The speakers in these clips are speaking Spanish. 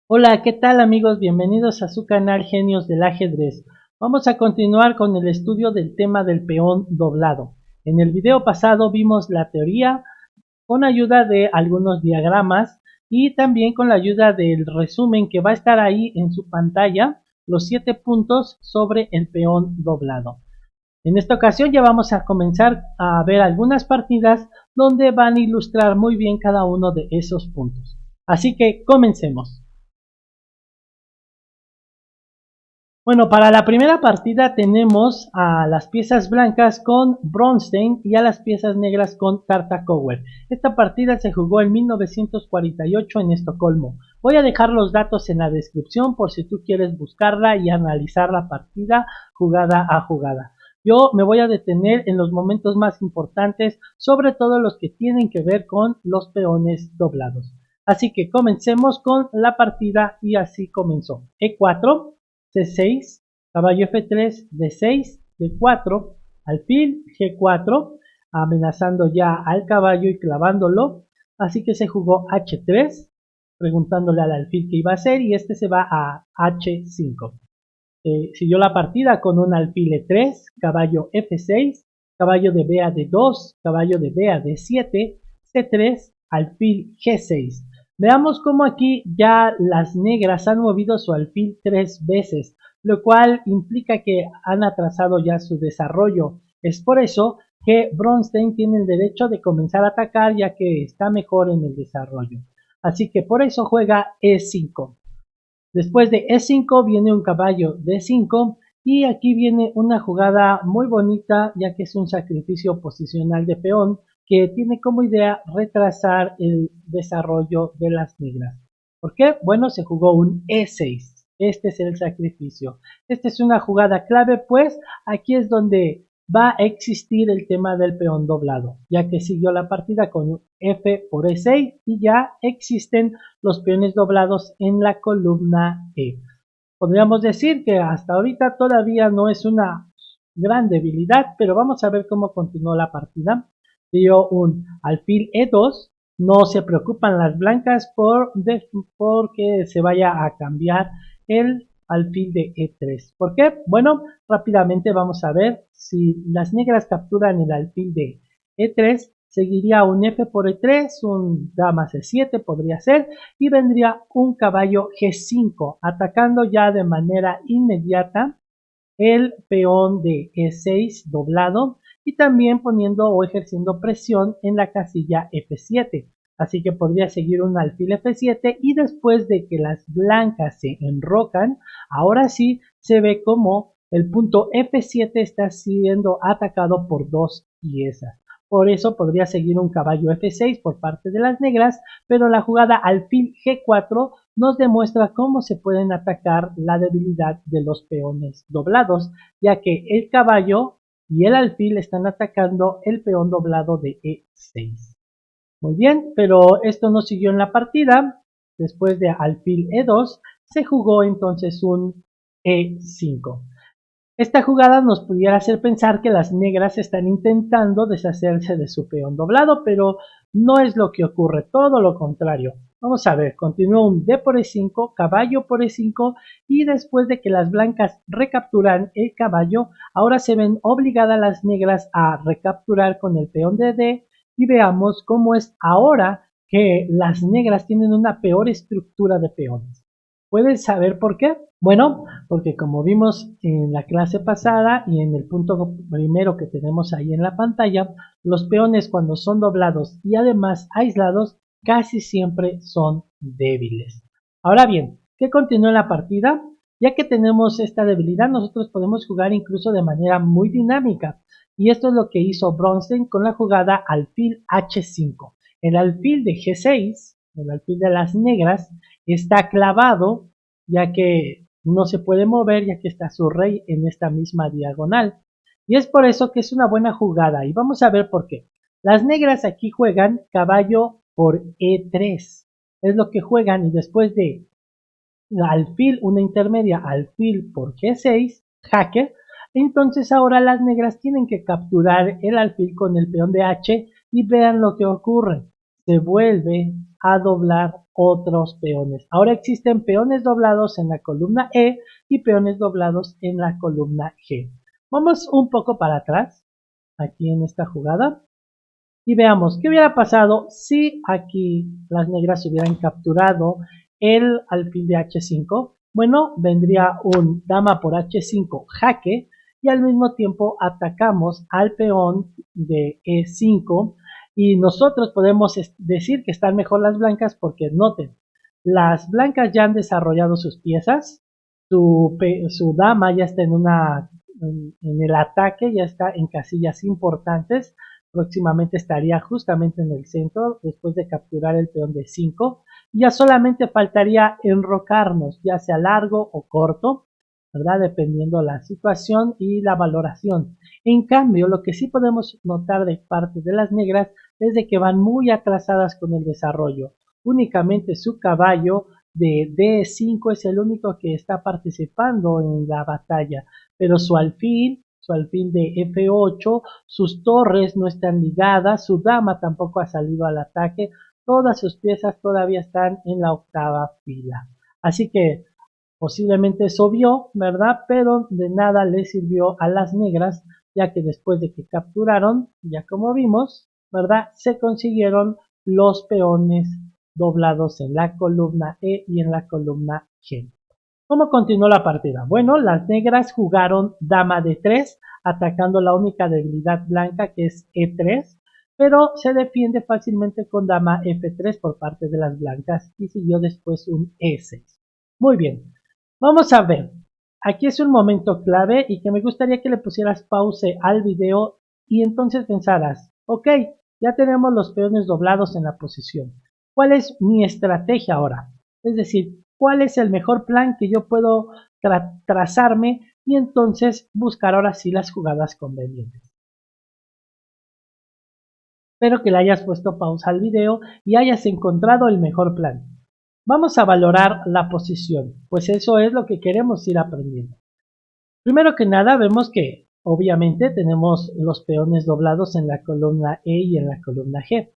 Hola, ¿qué tal amigos? Bienvenidos a su canal Genios del Ajedrez. Vamos a continuar con el estudio del tema del peón doblado. En el video pasado vimos la teoría con ayuda de algunos diagramas y también con la ayuda del resumen que va a estar ahí en su pantalla, los 7 puntos sobre el peón doblado. En esta ocasión ya vamos a comenzar a ver algunas partidas donde van a ilustrar muy bien cada uno de esos puntos. Así que comencemos. Bueno, para la primera partida tenemos a las piezas blancas con Bronstein y a las piezas negras con Tartakower. Esta partida se jugó en 1948 en Estocolmo. Voy a dejar los datos en la descripción por si tú quieres buscarla y analizar la partida jugada a jugada. Yo me voy a detener en los momentos más importantes, sobre todo los que tienen que ver con los peones doblados. Así que comencemos con la partida y así comenzó. E4. C6, caballo F3, D6, D4, alfil G4, amenazando ya al caballo y clavándolo. Así que se jugó H3, preguntándole al alfil qué iba a hacer y este se va a H5. Siguió la partida con un alfil E3, caballo F6, caballo de B a D2, caballo de B a D7, C3, alfil G6. Veamos cómo aquí ya las negras han movido su alfil 3 veces, lo cual implica que han atrasado ya su desarrollo. Es por eso que Bronstein tiene el derecho de comenzar a atacar ya que está mejor en el desarrollo. Así que por eso juega E5. Después de E5 viene un caballo D5 y aquí viene una jugada muy bonita ya que es un sacrificio posicional de peón que tiene como idea retrasar el desarrollo de las negras. ¿Por qué? Bueno, se jugó un E6. Este es el sacrificio. Esta es una jugada clave, pues aquí es donde va a existir el tema del peón doblado, ya que siguió la partida con F por E6 y ya existen los peones doblados en la columna E. Podríamos decir que hasta ahorita todavía no es una gran debilidad, pero vamos a ver cómo continuó la partida. Dio un alfil E2, no se preocupan las blancas porque se vaya a cambiar el alfil de E3. ¿Por qué? Bueno, rápidamente vamos a ver si las negras capturan el alfil de E3, seguiría un F por E3, un dama C7 podría ser, y vendría un caballo G5, atacando ya de manera inmediata el peón de E6 doblado y también poniendo o ejerciendo presión en la casilla F7. Así que podría seguir un alfil F7 y después de que las blancas se enrocan, ahora sí se ve como el punto F7 está siendo atacado por dos piezas. Por eso podría seguir un caballo F6 por parte de las negras, pero la jugada alfil G4 nos demuestra cómo se pueden atacar la debilidad de los peones doblados, ya que el caballo y el alfil están atacando el peón doblado de E6. Muy bien, pero esto no siguió en la partida. Después de alfil E2 se jugó entonces un E5. Esta jugada nos pudiera hacer pensar que las negras están intentando deshacerse de su peón doblado, pero no es lo que ocurre, todo lo contrario. Vamos a ver, continúa un D por E5, caballo por E5 y después de que las blancas recapturan el caballo, ahora se ven obligadas las negras a recapturar con el peón de D y veamos cómo es ahora que las negras tienen una peor estructura de peones. ¿Puedes saber por qué? Bueno, porque como vimos en la clase pasada y en el punto primero que tenemos ahí en la pantalla, los peones cuando son doblados y además aislados casi siempre son débiles. Ahora bien, ¿qué continúa en la partida? Ya que tenemos esta debilidad, nosotros podemos jugar incluso de manera muy dinámica. Y esto es lo que hizo Bronstein con la jugada alfil H5. El alfil de G6, el alfil de las negras, está clavado ya que no se puede mover ya que está su rey en esta misma diagonal. Y es por eso que es una buena jugada y vamos a ver por qué. Las negras aquí juegan caballo por E3. Es lo que juegan y después de alfil, una intermedia, alfil por G6, jaque, entonces ahora las negras tienen que capturar el alfil con el peón de H y vean lo que ocurre. Se vuelve a doblar otros peones. Ahora existen peones doblados en la columna E y peones doblados en la columna G. Vamos un poco para atrás, aquí en esta jugada, y veamos qué hubiera pasado si aquí las negras hubieran capturado el alfil de H5. Bueno, vendría un dama por H5 jaque y al mismo tiempo atacamos al peón de E5 y nosotros podemos decir que están mejor las blancas porque noten, las blancas ya han desarrollado sus piezas, su dama ya está en el ataque, ya está en casillas importantes, próximamente estaría justamente en el centro después de capturar el peón de 5. Ya solamente faltaría enrocarnos, ya sea largo o corto, ¿verdad? Dependiendo la situación y la valoración. En cambio, lo que sí podemos notar de parte de las negras es de que van muy atrasadas con el desarrollo. Únicamente su caballo de D5 es el único que está participando en la batalla, pero su alfil de F8, sus torres no están ligadas, su dama tampoco ha salido al ataque, todas sus piezas todavía están en la octava fila. Así que posiblemente eso vio, ¿verdad? Pero de nada le sirvió a las negras, ya que después de que capturaron, ya como vimos, ¿verdad? Se consiguieron los peones doblados en la columna E y en la columna G. ¿Cómo continuó la partida? Bueno, las negras jugaron dama de 3, atacando la única debilidad blanca que es E3, pero se defiende fácilmente con dama F3 por parte de las blancas y siguió después un E6. Muy bien, vamos a ver. Aquí es un momento clave y que me gustaría que le pusieras pause al video y entonces pensaras, ok, ya tenemos los peones doblados en la posición. ¿Cuál es mi estrategia ahora? Es decir, ¿cuál es el mejor plan que yo puedo trazarme y entonces buscar ahora sí las jugadas convenientes? Espero que le hayas puesto pausa al video y hayas encontrado el mejor plan. Vamos a valorar la posición, pues eso es lo que queremos ir aprendiendo. Primero que nada vemos que obviamente tenemos los peones doblados en la columna E y en la columna G,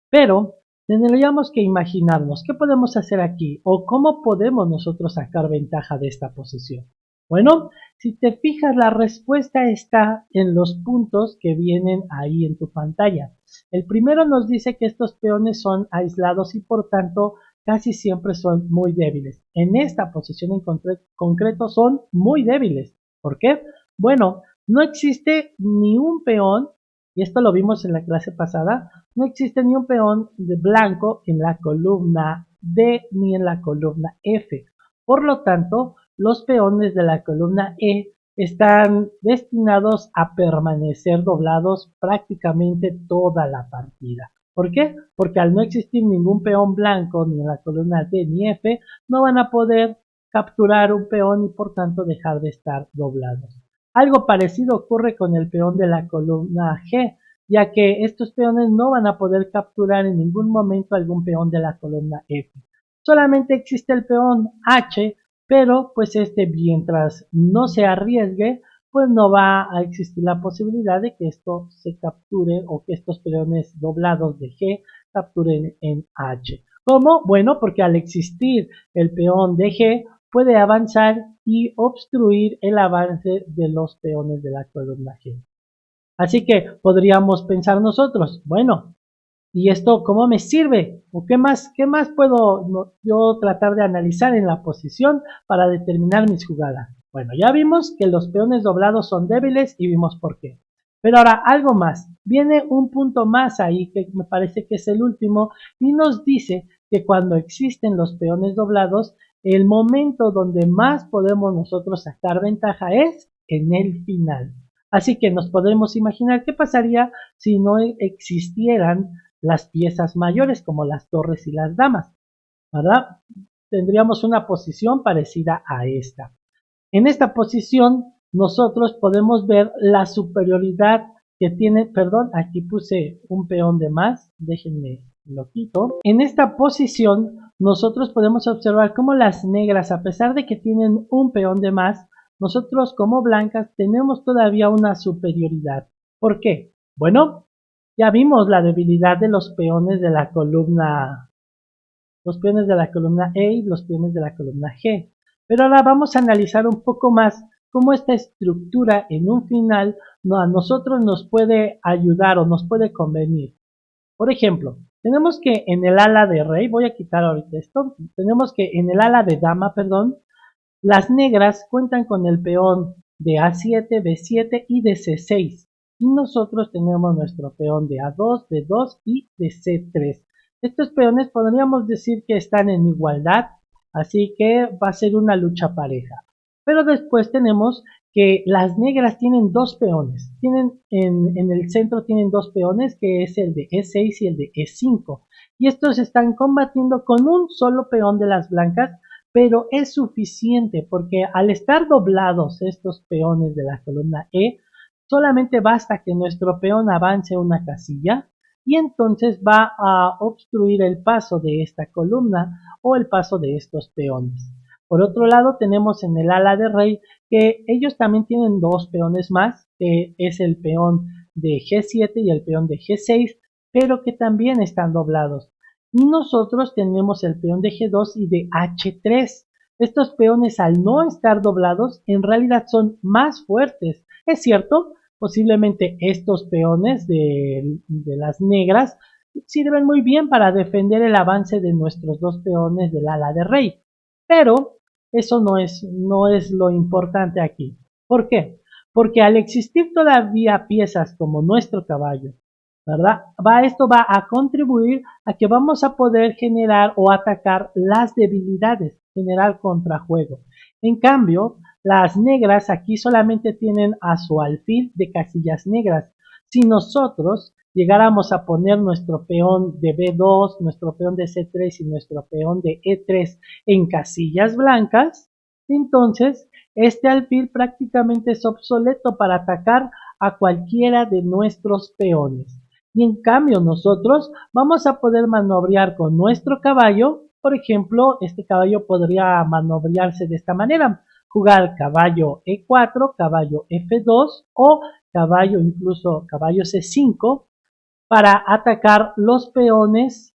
pero tendríamos que imaginarnos qué podemos hacer aquí o cómo podemos nosotros sacar ventaja de esta posición. Bueno, si te fijas, la respuesta está en los puntos que vienen ahí en tu pantalla. El primero nos dice que estos peones son aislados y por tanto casi siempre son muy débiles. En esta posición en concreto son muy débiles. ¿Por qué? Bueno, no existe ni un peón, y esto lo vimos en la clase pasada, no existe ni un peón de blanco en la columna D ni en la columna F. Por lo tanto, los peones de la columna E están destinados a permanecer doblados prácticamente toda la partida. ¿Por qué? Porque al no existir ningún peón blanco ni en la columna D ni F, no van a poder capturar un peón y por tanto dejar de estar doblados. Algo parecido ocurre con el peón de la columna G, ya que estos peones no van a poder capturar en ningún momento algún peón de la columna F. Solamente existe el peón H, pero pues mientras no se arriesgue, pues no va a existir la posibilidad de que esto se capture o que estos peones doblados de G capturen en H. ¿Cómo? Bueno, porque al existir el peón de G puede avanzar y obstruir el avance de los peones de la columna G. Así que podríamos pensar nosotros, bueno, ¿y esto cómo me sirve? ¿O qué más puedo yo tratar de analizar en la posición para determinar mis jugadas? Bueno, ya vimos que los peones doblados son débiles y vimos por qué. Pero ahora algo más, viene un punto más ahí que me parece que es el último y nos dice que cuando existen los peones doblados, el momento donde más podemos nosotros sacar ventaja es en el final. Así que nos podemos imaginar qué pasaría si no existieran las piezas mayores como las torres y las damas, ¿verdad? Tendríamos una posición parecida a esta. En esta posición nosotros podemos ver la superioridad que tiene, perdón, aquí puse un peón de más, déjenme lo quito. En esta posición nosotros podemos observar cómo las negras, a pesar de que tienen un peón de más, nosotros como blancas tenemos todavía una superioridad. ¿Por qué? Bueno, ya vimos la debilidad de los peones de la columna los peones de la columna E y los peones de la columna G. Pero ahora vamos a analizar un poco más cómo esta estructura en un final a nosotros nos puede ayudar o nos puede convenir. Por ejemplo, tenemos que en el ala de rey, voy a quitar ahorita esto, tenemos que en el ala de dama, perdón, las negras cuentan con el peón de A7, B7 y de C6. Y nosotros tenemos nuestro peón de A2, D2 y de C3. Estos peones podríamos decir que están en igualdad, así que va a ser una lucha pareja. Pero después tenemos que las negras tienen dos peones. En el centro tienen dos peones, que es el de E6 y el de E5. Y estos están combatiendo con un solo peón de las blancas, pero es suficiente porque al estar doblados estos peones de la columna E, solamente basta que nuestro peón avance una casilla y entonces va a obstruir el paso de esta columna o el paso de estos peones. Por otro lado tenemos en el ala de rey que ellos también tienen dos peones más, que es el peón de G7 y el peón de G6, pero que también están doblados. Y nosotros tenemos el peón de G2 y de H3. Estos peones, al no estar doblados, en realidad son más fuertes. Es cierto, posiblemente estos peones de las negras sirven muy bien para defender el avance de nuestros dos peones del ala de rey. Pero eso no es lo importante aquí. ¿Por qué? Porque al existir todavía piezas como nuestro caballo, ¿verdad? Esto va a contribuir a que vamos a poder generar o atacar las debilidades, generar contrajuego. En cambio, las negras aquí solamente tienen a su alfil de casillas negras. Si nosotros llegáramos a poner nuestro peón de B2, nuestro peón de C3 y nuestro peón de E3 en casillas blancas, entonces este alfil prácticamente es obsoleto para atacar a cualquiera de nuestros peones. Y en cambio nosotros vamos a poder maniobrar con nuestro caballo. Por ejemplo, este caballo podría maniobrarse de esta manera: jugar caballo E4, caballo F2 o caballo, incluso caballo C5, para atacar los peones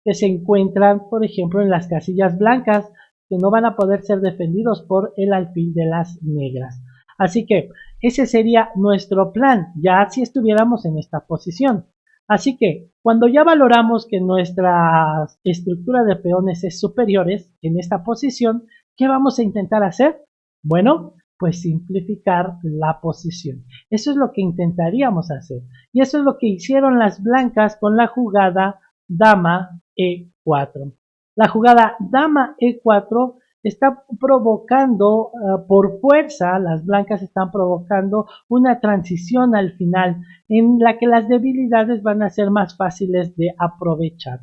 que se encuentran, por ejemplo, en las casillas blancas, que no van a poder ser defendidos por el alfil de las negras. Así que ese sería nuestro plan, ya si estuviéramos en esta posición. Así que cuando ya valoramos que nuestra estructura de peones es superiores en esta posición, ¿qué vamos a intentar hacer? Bueno, pues simplificar la posición. Eso es lo que intentaríamos hacer. Y eso es lo que hicieron las blancas con la jugada dama E4. La jugada dama E4 está provocando por fuerza, las blancas están provocando una transición al final en la que las debilidades van a ser más fáciles de aprovechar.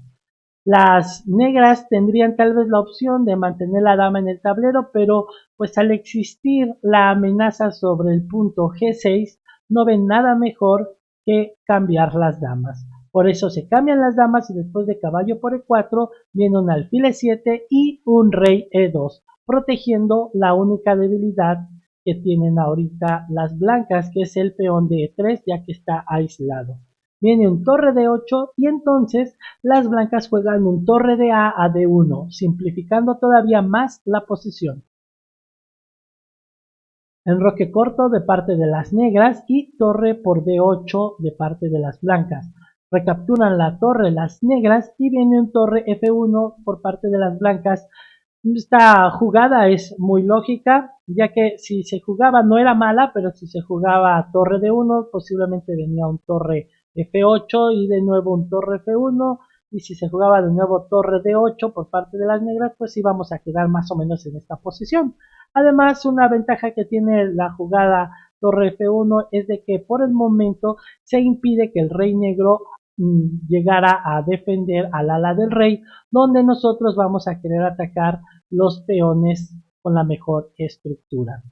Las negras tendrían tal vez la opción de mantener la dama en el tablero, pero pues al existir la amenaza sobre el punto G6, no ven nada mejor que cambiar las damas. Por eso se cambian las damas y después de caballo por E4 viene un alfil E7 y un rey E2, protegiendo la única debilidad que tienen ahorita las blancas, que es el peón de E3, ya que está aislado. Viene un torre de 8 y entonces las blancas juegan un torre de A a D1, simplificando todavía más la posición. Enroque corto de parte de las negras y torre por D8 de parte de las blancas. Recapturan la torre las negras y viene un torre F1 por parte de las blancas. Esta jugada es muy lógica, ya que si se jugaba no era mala, pero si se jugaba torre D1 posiblemente venía un torre F8 y de nuevo un torre F1, y si se jugaba de nuevo torre D8 por parte de las negras, pues íbamos a quedar más o menos en esta posición. Además, una ventaja que tiene la jugada torre F1 es de que por el momento se impide que el rey negro llegara a defender al ala del rey, donde nosotros vamos a querer atacar los peones con la mejor estructura.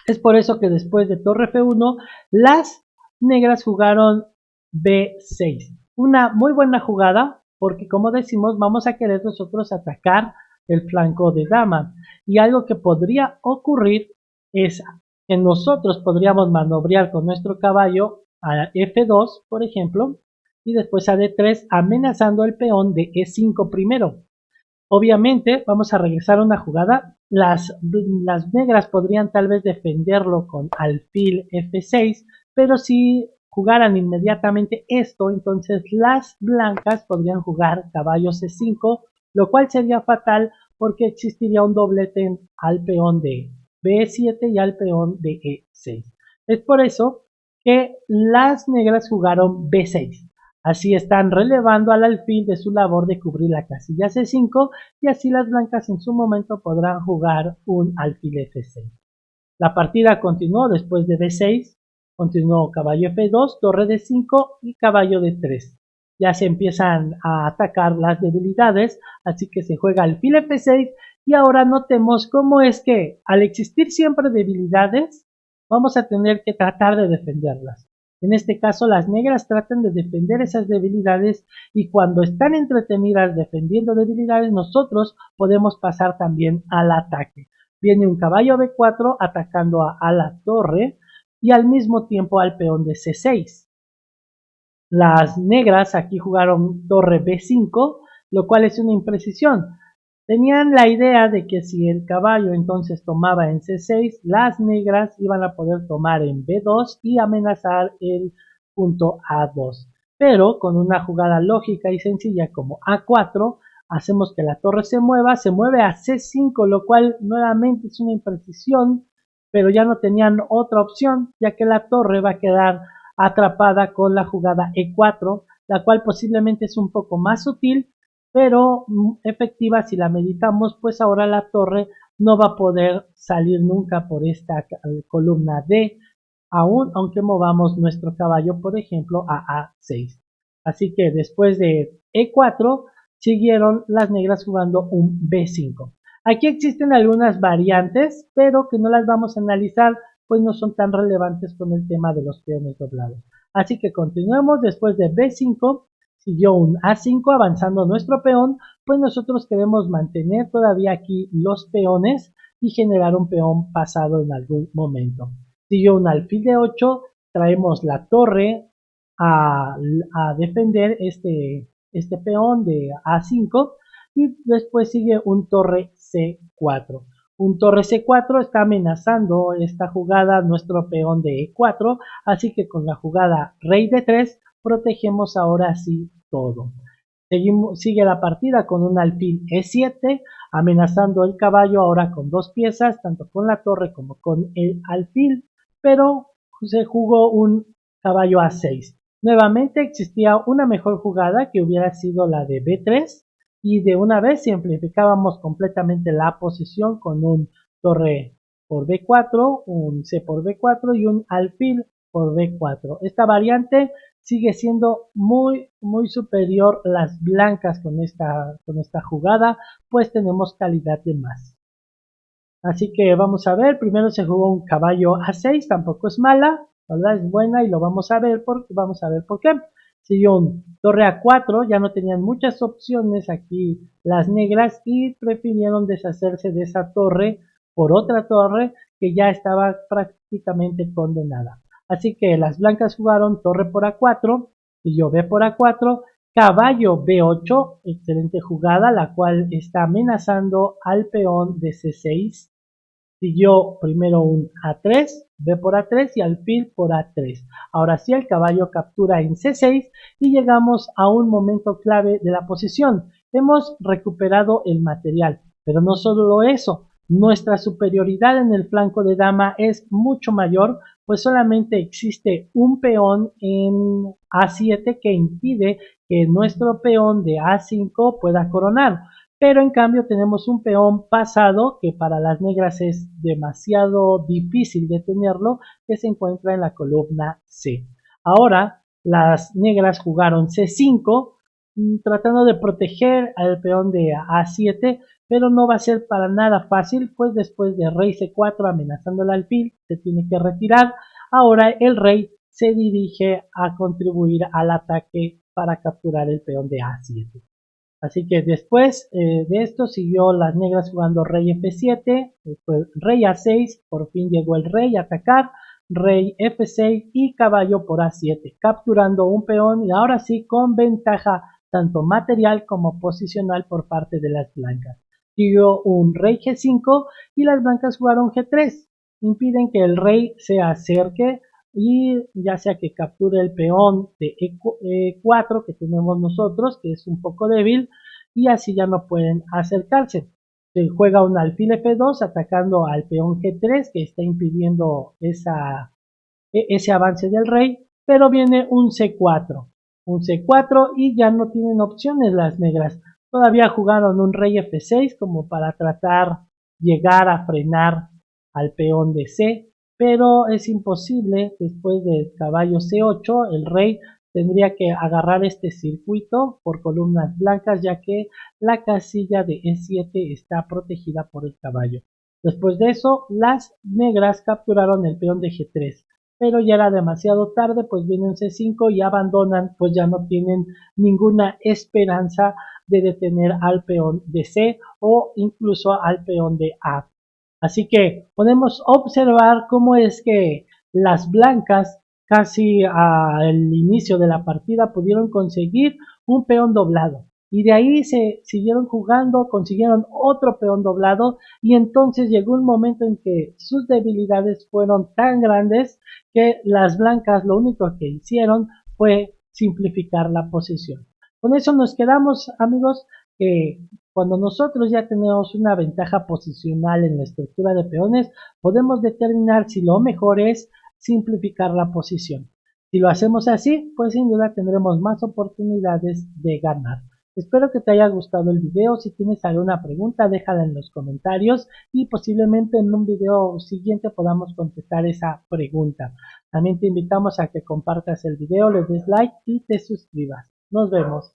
Es por eso que después de torre F1, las negras jugaron B6. Una muy buena jugada, porque como decimos, vamos a querer nosotros atacar el flanco de dama. Y algo que podría ocurrir es que nosotros podríamos maniobrar con nuestro caballo a F2, por ejemplo, y después a D3, amenazando el peón de E5 primero. Obviamente vamos a regresar a una jugada. Las negras podrían tal vez defenderlo con alfil F6, pero si jugaran inmediatamente esto, entonces las blancas podrían jugar caballo C5, lo cual sería fatal porque existiría un doblete al peón de B7 y al peón de E6. Es por eso que las negras jugaron B6. Así están relevando al alfil de su labor de cubrir la casilla C5 y así las blancas en su momento podrán jugar un alfil F6. La partida continuó después de D6, continuó caballo F2, torre D5 y caballo D3. Ya se empiezan a atacar las debilidades, así que se juega alfil F6 y ahora notemos cómo es que al existir siempre debilidades, vamos a tener que tratar de defenderlas. En este caso, las negras tratan de defender esas debilidades y cuando están entretenidas defendiendo debilidades, nosotros podemos pasar también al ataque. Viene un caballo B4 atacando a la torre y al mismo tiempo al peón de C6. Las negras aquí jugaron torre B5, lo cual es una imprecisión. Tenían la idea de que si el caballo entonces tomaba en C6, las negras iban a poder tomar en B2 y amenazar el punto A2. Pero con una jugada lógica y sencilla como A4, hacemos que la torre se mueve a C5, lo cual nuevamente es una imprecisión, pero ya no tenían otra opción, ya que la torre va a quedar atrapada con la jugada E4, la cual posiblemente es un poco más sutil, pero efectiva si la meditamos, pues ahora la torre no va a poder salir nunca por esta columna D, aún aunque movamos nuestro caballo, por ejemplo, a A6. Así que después de E4, siguieron las negras jugando un B5. Aquí existen algunas variantes, pero que no las vamos a analizar, pues no son tan relevantes con el tema de los peones doblados. Así que continuemos después de B5, siguió un A5 avanzando nuestro peón, pues nosotros queremos mantener todavía aquí los peones y generar un peón pasado en algún momento. Siguió un alfil de 8, traemos la torre a defender este peón de A5 y después sigue un torre C4. Un torre C4 está amenazando esta jugada nuestro peón de E4, así que con la jugada rey D3 protegemos ahora sí todo. Sigue la partida con un alfil E7, amenazando el caballo ahora con dos piezas, tanto con la torre como con el alfil, pero se jugó un caballo A6. Nuevamente existía una mejor jugada que hubiera sido la de B3 y de una vez simplificábamos completamente la posición con un torre por B4, un C por B4 y un alfil por B4. Esta variante sigue siendo muy superior las blancas con esta jugada, pues tenemos calidad de más. Así que vamos a ver, primero se jugó un caballo A6, tampoco es mala, ¿verdad? Es buena y lo vamos a ver por qué. Siguió un torre A4, ya no tenían muchas opciones aquí las negras y prefirieron deshacerse de esa torre por otra torre que ya estaba prácticamente condenada. Así que las blancas jugaron torre por A4, siguió B por A4, caballo B8, excelente jugada, la cual está amenazando al peón de C6. Siguió primero un A3, B por A3 y alfil por A3. Ahora sí el caballo captura en C6 y llegamos a un momento clave de la posición. Hemos recuperado el material, pero no solo eso, nuestra superioridad en el flanco de dama es mucho mayor, pues solamente existe un peón en A7 que impide que nuestro peón de A5 pueda coronar. Pero en cambio tenemos un peón pasado que para las negras es demasiado difícil de tenerlo, que se encuentra en la columna C. Ahora las negras jugaron C5 tratando de proteger al peón de A7, pero no va a ser para nada fácil, pues después de rey C4 amenazando el alfil se tiene que retirar. Ahora el rey se dirige a contribuir al ataque para capturar el peón de A7. Así que después de esto siguió las negras jugando rey F7, después rey A6, por fin llegó el rey a atacar, rey F6 y caballo por A7, capturando un peón y ahora sí con ventaja tanto material como posicional por parte de las blancas. Siguió un rey G5 y las blancas jugaron G3. Impiden que el rey se acerque y ya sea que capture el peón de E4 que tenemos nosotros, que es un poco débil, y así ya no pueden acercarse. Se juega un alfil F2 atacando al peón G3 que está impidiendo ese avance del rey, pero viene un C4 y ya no tienen opciones las negras. Todavía jugaron un rey F6 como para tratar llegar a frenar al peón de C, pero es imposible. Después del caballo C8 el rey tendría que agarrar este circuito por columnas blancas, ya que la casilla de E7 está protegida por el caballo. Después de eso, las negras capturaron el peón de G3, pero ya era demasiado tarde, pues viene un C5 y abandonan, pues ya no tienen ninguna esperanza de detener al peón de C o incluso al peón de A. Así que podemos observar cómo es que las blancas casi al inicio de la partida pudieron conseguir un peón doblado y de ahí se siguieron jugando, consiguieron otro peón doblado y entonces llegó un momento en que sus debilidades fueron tan grandes que las blancas lo único que hicieron fue simplificar la posición. Con eso nos quedamos, amigos, que cuando nosotros ya tenemos una ventaja posicional en la estructura de peones, podemos determinar si lo mejor es simplificar la posición. Si lo hacemos así, pues sin duda tendremos más oportunidades de ganar. Espero que te haya gustado el video. Si tienes alguna pregunta, déjala en los comentarios y posiblemente en un video siguiente podamos contestar esa pregunta. También te invitamos a que compartas el video, le des like y te suscribas. Nos vemos.